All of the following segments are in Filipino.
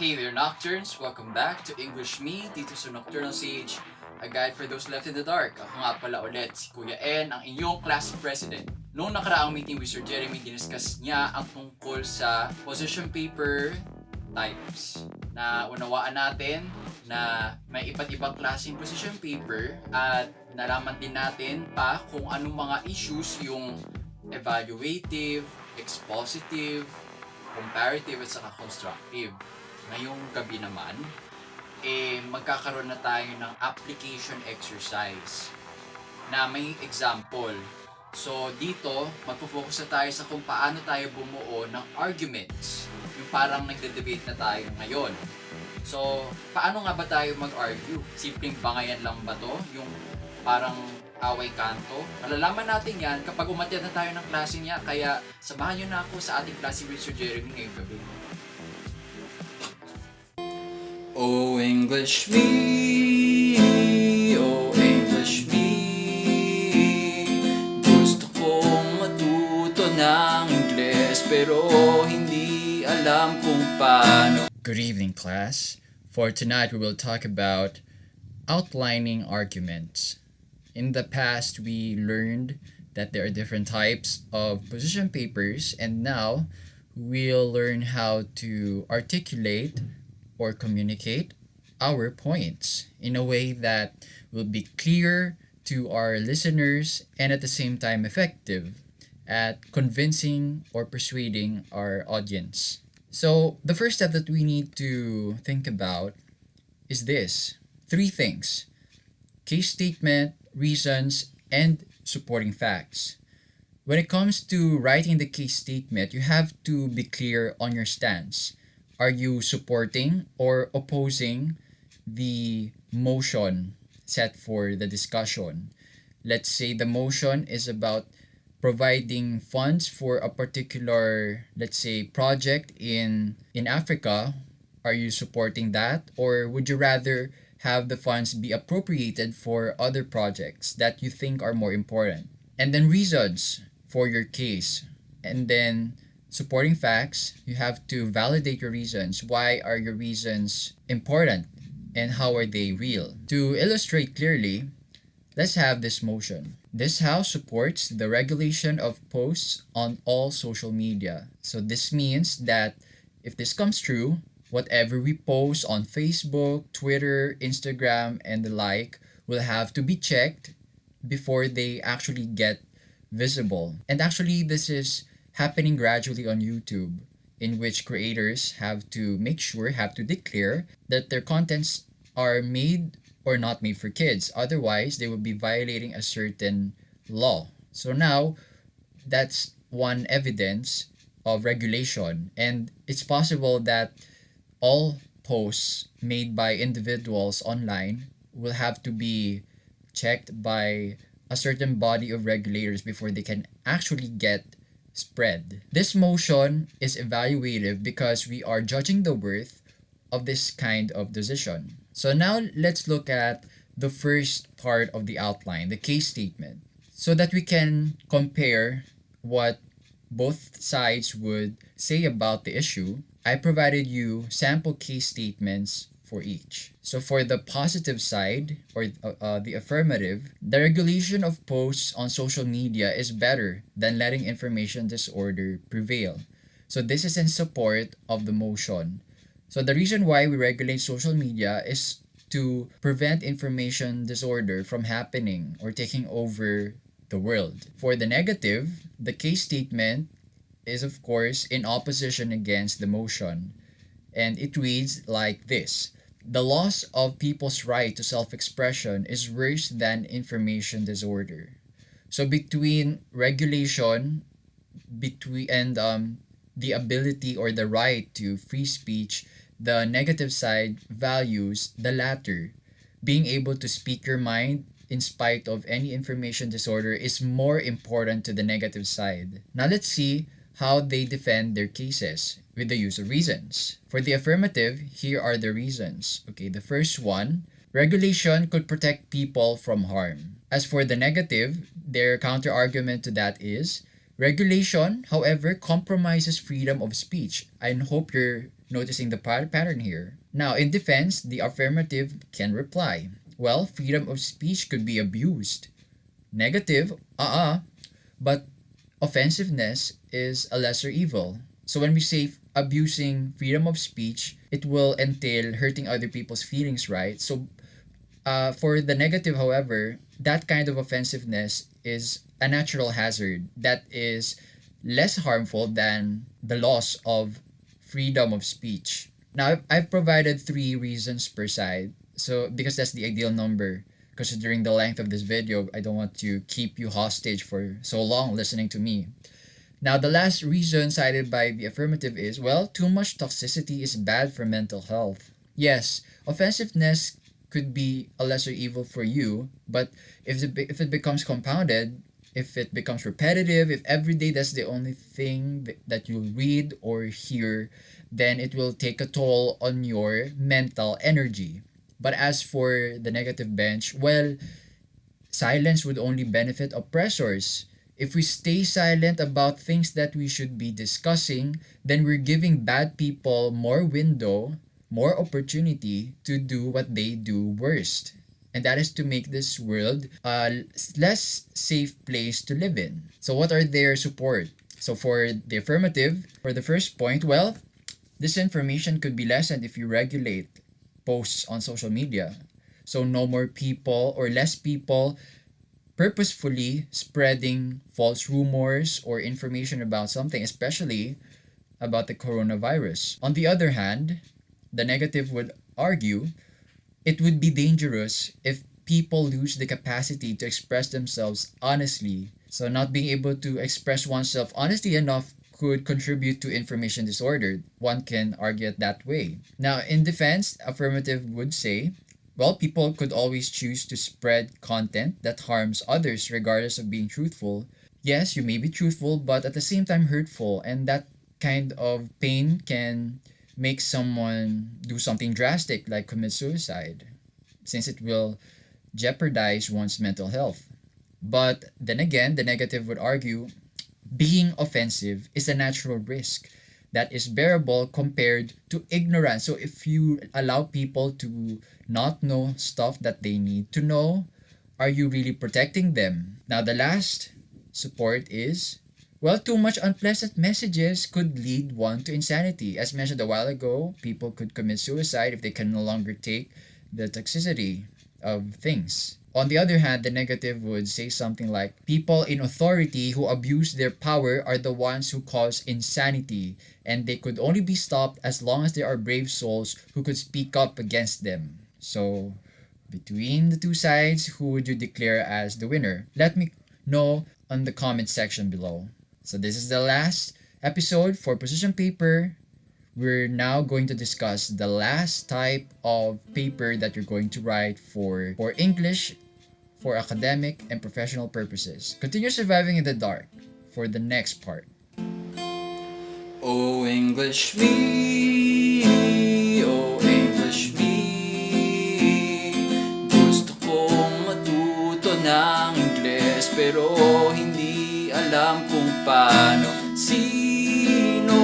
Hey there, Nocturnes! Welcome back to English Me dito sa Nocturnal Sage, a guide for those left in the dark. Ako nga pala ulit, si Kuya N, ang inyong class president. Noong nakaraang meeting with Sir Jeremy, diniscuss niya ang tungkol sa position paper types. Na unawaan natin na may iba't ibang klaseng position paper at nalaman din natin pa kung anong mga issues yung evaluative, expositive, comparative at saka constructive. Ngayong gabi naman, magkakaroon na tayo ng application exercise na may example. So dito, magpo-focus na tayo sa kung paano tayo bumuo ng arguments. Yung parang nagde-debate na tayo ngayon. So, paano nga ba tayo mag-argue? Simpleng bangayan lang ba to? Yung parang away kanto? Malalaman natin yan kapag umattend na tayo ng klase niya. Kaya samahan nyo na ako sa ating klase with Sir Jeremy ngayong gabi. Oh English me, oh English me, gusto kong matuto ng Ingles pero hindi alam kung paano. Good evening, class. For tonight, we will talk about outlining arguments. In the past, we learned that there are different types of position papers, and now we'll learn how to articulate or communicate our points in a way that will be clear to our listeners and at the same time effective at convincing or persuading our audience. So, the first step that we need to think about is this: three things: case statement, reasons, and supporting facts. When it comes to writing the case statement, you have to be clear on your stance. Are you supporting or opposing the motion set for the discussion? Let's say the motion is about providing funds for a particular, let's say, project in Africa. Are you supporting that, or would you rather have the funds be appropriated for other projects that you think are more important? And then reasons for your case, and then supporting facts. You have to validate your reasons. Why are your reasons important, and how are they real? To illustrate clearly, let's have this motion. This House supports the regulation of posts on all social media. So this means that if this comes true, whatever we post on Facebook, Twitter, Instagram, and the like will have to be checked before they actually get visible. And actually, this is happening gradually on YouTube, in which creators have to declare that their contents are made or not made for kids. Otherwise, they will be violating a certain law. So now, that's one evidence of regulation. And it's possible that all posts made by individuals online will have to be checked by a certain body of regulators before they can actually get spread. This motion is evaluative because we are judging the worth of this kind of decision. So now let's look at the first part of the outline, the case statement, so that we can compare what both sides would say about the issue. I provided you sample case statements for each. So for the positive side, or the affirmative, the regulation of posts on social media is better than letting information disorder prevail. So this is in support of the motion. So the reason why we regulate social media is to prevent information disorder from happening or taking over the world. For the negative, the case statement is of course in opposition against the motion, and it reads like this: the loss of people's right to self-expression is worse than information disorder. So between regulation, the ability or the right to free speech, the negative side values the latter. Being able to speak your mind in spite of any information disorder is more important to the negative side. Now let's see how they defend their cases with the use of reasons. For the affirmative, here are the reasons. Okay, the first one: regulation could protect people from harm. As for the negative, their counter argument to that is: regulation, however, compromises freedom of speech. I hope you're noticing the pattern here. Now, in defense, the affirmative can reply, well, freedom of speech could be abused. Negative, but offensiveness is a lesser evil. So when we say abusing freedom of speech, it will entail hurting other people's feelings, right? So for the negative, however, that kind of offensiveness is a natural hazard that is less harmful than the loss of freedom of speech. Now, I've provided three reasons per side. So, because that's the ideal number, considering the length of this video, I don't want to keep you hostage for so long listening to me. Now, the last reason cited by the affirmative is, well, too much toxicity is bad for mental health. Yes, offensiveness could be a lesser evil for you, but if it becomes compounded, if it becomes repetitive, if every day that's the only thing that you read or hear, then it will take a toll on your mental energy. But as for the negative bench, well, silence would only benefit oppressors. If we stay silent about things that we should be discussing, then we're giving bad people more window, more opportunity to do what they do worst. And that is to make this world a less safe place to live in. So, what are their support? So, for the affirmative, for the first point, well, disinformation could be lessened if you regulate posts on social media. So, no more people or less people purposefully spreading false rumors or information about something, especially about the coronavirus. On the other hand, the negative would argue it would be dangerous if people lose the capacity to express themselves honestly. So, not being able to express oneself honestly enough could contribute to information disorder. One can argue it that way. Now, in defense, affirmative would say, well, people could always choose to spread content that harms others regardless of being truthful. Yes, you may be truthful, but at the same time hurtful, and that kind of pain can make someone do something drastic like commit suicide, since it will jeopardize one's mental health. But then again, the negative would argue being offensive is a natural risk that is bearable compared to ignorance. So if you allow people to not know stuff that they need to know, are you really protecting them? Now, the last support is, well, too much unpleasant messages could lead one to insanity. As mentioned a while ago, people could commit suicide if they can no longer take the toxicity of things. On the other hand, the negative would say something like, people in authority who abuse their power are the ones who cause insanity, and they could only be stopped as long as there are brave souls who could speak up against them. So, between the two sides, who would you declare as the winner? Let me know on the comment section below. So, this is the last episode for Position Paper. We're now going to discuss the last type of paper that you're going to write for English, for academic and professional purposes. Continue surviving in the dark for the next part. Oh English me, oh English me, gusto kong matuto ng Ingles pero hindi alam kung paano. Sino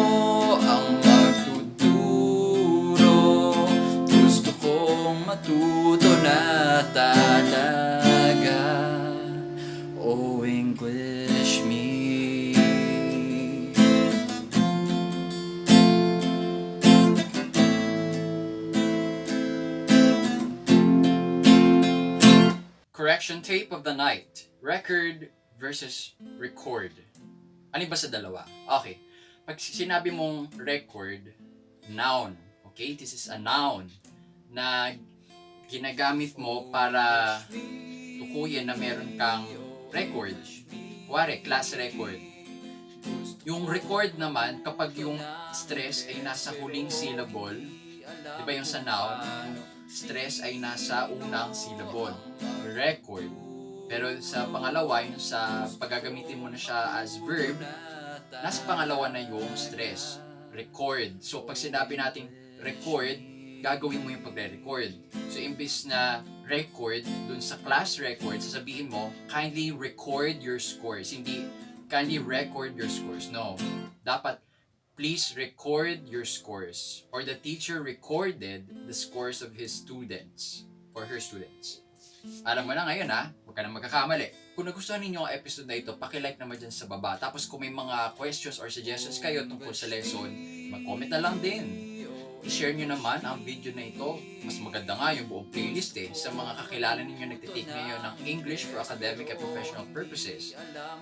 ang magtuturo? Gusto kong matuto na talaga. Oh English me. Correction tape of the night. Record versus record. Ano ba sa dalawa? Okay. Pag sinabi mong record, noun. Okay? This is a noun na ginagamit mo para tukuyin na meron kang record. Kuwari, class record. Yung record naman, kapag yung stress ay nasa huling syllable, di ba yung sa noun, stress ay nasa unang syllable. Record. Pero sa pangalawa, yung sa paggagamitin mo na siya as verb, nasa pangalawa na yung stress. Record. So, pag sinabi natin record, gagawin mo yung pagre-record. So, imbis na record, dun sa class record, sasabihin mo, kindly record your scores. Hindi, kindly record your scores. No. Dapat, please record your scores, or the teacher recorded the scores of his students or her students. Alam mo na ngayon ha, huwag ka na magkakamali. Kung nagustuhan ninyo ang episode na ito, pakilike naman dyan sa baba. Tapos kung may mga questions or suggestions kayo tungkol sa lesson, mag-comment na lang din. I-share nyo naman ang video na ito. Mas maganda nga yung buong playlist sa mga kakilala ninyo nagtitake ngayon ng English for academic and professional purposes.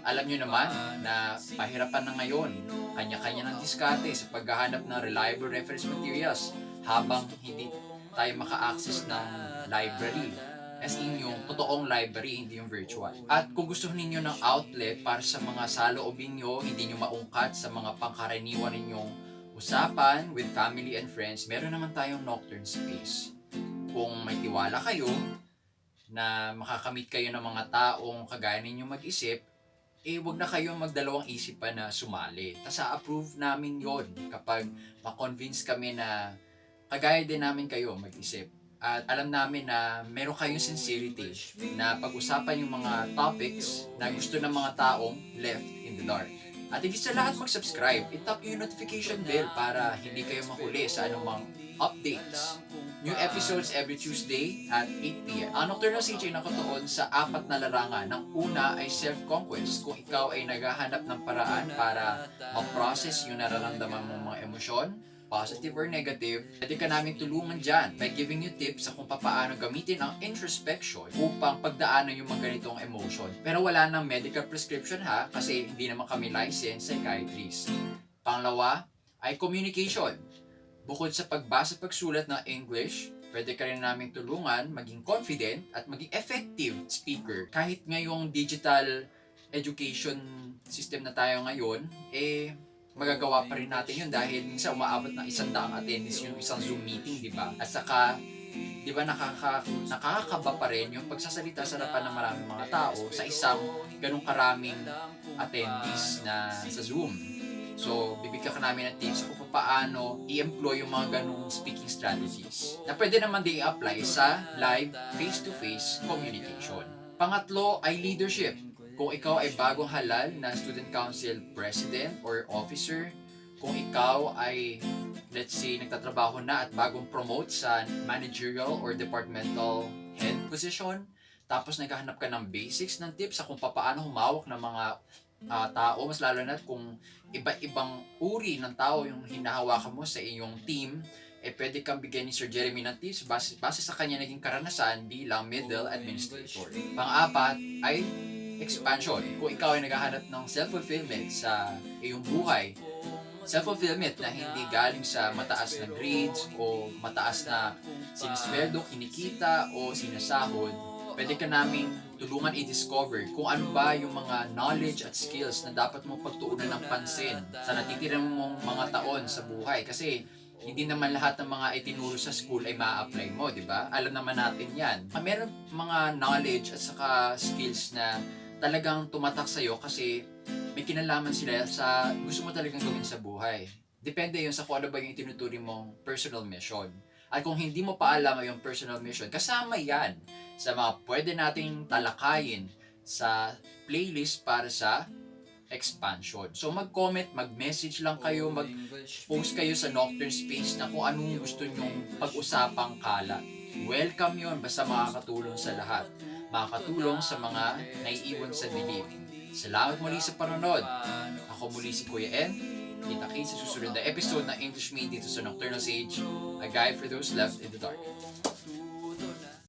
Alam nyo naman na pahirapan na ngayon, kanya-kanya ng diskarte sa paghahanap ng reliable reference materials habang hindi tayo maka-access ng library. As in yung totoong library, hindi yung virtual. At kung gusto ninyo ng outlet para sa mga saloobin nyo, hindi nyo maungkat sa mga pangkaraniwan ninyong usapan with family and friends, meron naman tayong nocturne space. Kung may tiwala kayo na makakamit kayo ng mga taong kagaya ninyo mag-isip, wag na kayo magdalawang isip pa na sumali. Tas approve namin yon kapag ma-convince kami na kagaya din namin kayo mag-isip. At alam namin na meron kayong sincerity na pag-usapan yung mga topics na gusto ng mga taong left in the dark. At higit sa lahat mag-subscribe, itap yung notification bell para hindi kayo mahuli sa anumang updates. New episodes every Tuesday at 8pm. Ang Nocturnal CJ nakatuon sa 4 na larangan. Ng una ay self-conquest. Kung ikaw ay naghahanap ng paraan para ma-process yung nararamdaman mong mga emosyon, positive or negative, pwede ka namin tulungan dyan by giving you tips sa kung paano gamitin ang introspection upang pagdaanan yung mga ganitong emotion. Pero wala nang medical prescription ha, kasi hindi naman kami licensed psychiatrist. Pangalawa ay communication. Bukod sa pagbasa pagsulat ng English, pwede ka rin namin tulungan maging confident at maging effective speaker. Kahit ngayong digital education system na tayo ngayon, magagawa pa rin natin yun dahil minsan umaabot ng 100 attendance yung isang Zoom meeting, di ba? At saka, di ba nakakakaba pa rin yung pagsasalita sa harapan ng maraming mga tao sa isang ganong karaming attendees na sa Zoom. So, bibigyan ka namin ng tips kung paano i-employ yung mga ganong speaking strategies na pwede naman din i-apply sa live face-to-face communication. Pangatlo ay leadership. Kung ikaw ay bagong halal na student council president or officer, kung ikaw ay, let's say, nagtatrabaho na at bagong promote sa managerial or departmental head position, tapos naghahanap ka ng basics ng tips sa kung paano humawak ng mga tao, mas lalo na kung iba-ibang uri ng tao yung hinahawakan mo sa iyong team, pwede kang bigyan ni Sir Jeremy ng tips base sa kanya naging karanasan bilang middle administrator. Pang-apat ay expansion. Kung ikaw ay naghahanap ng self-fulfillment sa iyong buhay, self-fulfillment na hindi galing sa mataas na grades o mataas na sinisweldo, kinikita o sinasahod, pwede ka naming tulungan i-discover kung ano ba yung mga knowledge at skills na dapat mo pagtuunan ng pansin sa natitira mong mga taon sa buhay. Kasi hindi naman lahat ng mga itinuro sa school ay ma-apply mo, di ba? Alam naman natin yan. Meron mga knowledge at saka skills na talagang tumatak sa'yo kasi may kinalaman sila sa gusto mo talagang gawin sa buhay. Depende yun sa kung ano ba yung itinuturing mong personal mission. At kung hindi mo pa alam yung personal mission, kasama yan sa mga pwede nating talakayin sa playlist para sa expansion. So mag-comment, mag-message lang kayo, mag-post kayo sa Nocturne Space na kung anong gusto nyong pag-usapang kalat. Welcome yun, basta makakatulong sa lahat. Makakatulong sa mga naiiwan sa dilim. Salamat muli sa panonood. Ako muli si Kuya N. Kita-kits sa susunod na episode ng English Made dito sa Nocturnal Sage, a guide for those left in the dark.